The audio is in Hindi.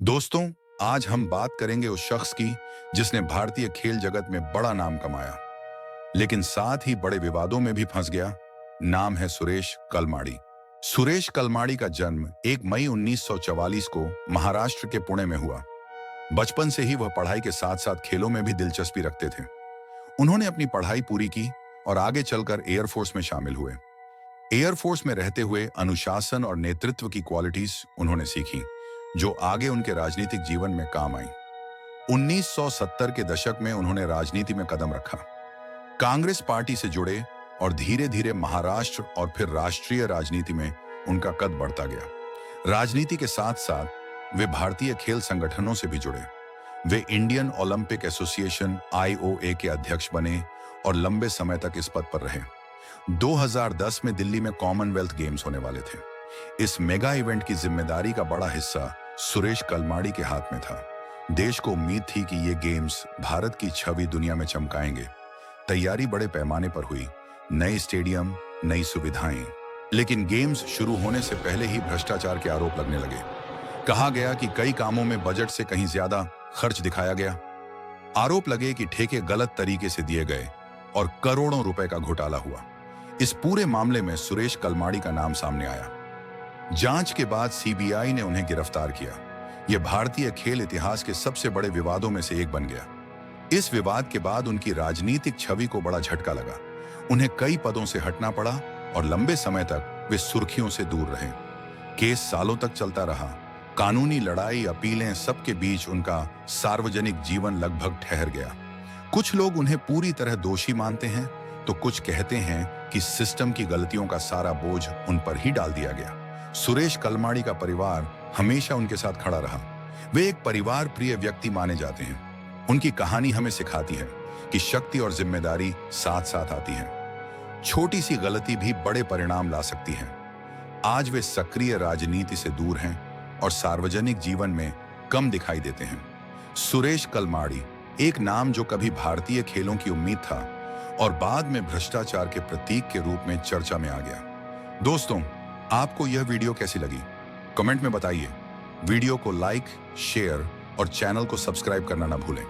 दोस्तों, आज हम बात करेंगे उस शख्स की जिसने भारतीय खेल जगत में बड़ा नाम कमाया, लेकिन साथ ही बड़े विवादों में भी फंस गया। नाम है सुरेश कलमाड़ी। सुरेश कलमाड़ी का जन्म 1 मई 1944 को महाराष्ट्र के पुणे में हुआ। बचपन से ही वह पढ़ाई के साथ साथ खेलों में भी दिलचस्पी रखते थे। उन्होंने अपनी पढ़ाई पूरी की और आगे चलकर एयरफोर्स में शामिल हुए। एयरफोर्स में रहते हुए अनुशासन और नेतृत्व की क्वालिटीज उन्होंने सीखी, जो आगे उनके राजनीतिक जीवन में काम आई। 1970 के दशक में उन्होंने राजनीति में कदम रखा, कांग्रेस पार्टी से जुड़े और धीरे धीरे महाराष्ट्र और फिर राष्ट्रीय राजनीति में उनका कद बढ़ता गया। राजनीति के साथ साथ वे भारतीय खेल संगठनों से भी जुड़े। वे इंडियन ओलंपिक एसोसिएशन (IOA) के अध्यक्ष बने और लंबे समय तक इस पद पर रहे। 2010 में दिल्ली में कॉमनवेल्थ गेम्स होने वाले थे। इस मेगा इवेंट की जिम्मेदारी का बड़ा हिस्सा सुरेश कलमाड़ी के हाथ में था। देश को उम्मीद थी कि ये गेम्स भारत की छवि दुनिया में चमकाएंगे। तैयारी बड़े पैमाने पर हुई, नए स्टेडियम, नई सुविधाएं। लेकिन गेम्स शुरू होने से पहले ही भ्रष्टाचार के आरोप लगने लगे। कहा गया कि कई कामों में बजट से कहीं ज्यादा खर्च दिखाया गया। आरोप लगे कि ठेके गलत तरीके से दिए गए और करोड़ों रुपए का घोटाला हुआ। इस पूरे मामले में सुरेश कलमाड़ी का नाम सामने आया। जांच के बाद CBI ने उन्हें गिरफ्तार किया। यह भारतीय खेल इतिहास के सबसे बड़े विवादों में से एक बन गया। इस विवाद के बाद उनकी राजनीतिक छवि को बड़ा झटका लगा। उन्हें कई पदों से हटना पड़ा और लंबे समय तक वे सुर्खियों से दूर रहे। केस सालों तक चलता रहा। कानूनी लड़ाई, अपीलें, सबके बीच उनका सार्वजनिक जीवन लगभग ठहर गया। कुछ लोग उन्हें पूरी तरह दोषी मानते हैं, तो कुछ कहते हैं कि सिस्टम की गलतियों का सारा बोझ उन पर ही डाल दिया गया। सुरेश कलमाड़ी का परिवार हमेशा उनके साथ खड़ा रहा। वे एक परिवार प्रिय व्यक्ति माने जाते हैं। उनकी कहानी हमें सिखाती है कि शक्ति और जिम्मेदारी साथ साथ आती है। छोटी सी गलती भी बड़े परिणाम ला सकती है। आज वे सक्रिय राजनीति से दूर हैं और सार्वजनिक जीवन में कम दिखाई देते हैं। सुरेश कलमाड़ी, एक नाम जो कभी भारतीय खेलों की उम्मीद था और बाद में भ्रष्टाचार के प्रतीक के रूप में चर्चा में आ गया। दोस्तों, आपको यह वीडियो कैसी लगी? कमेंट में बताइए। वीडियो को लाइक, शेयर और चैनल को सब्सक्राइब करना ना भूलें।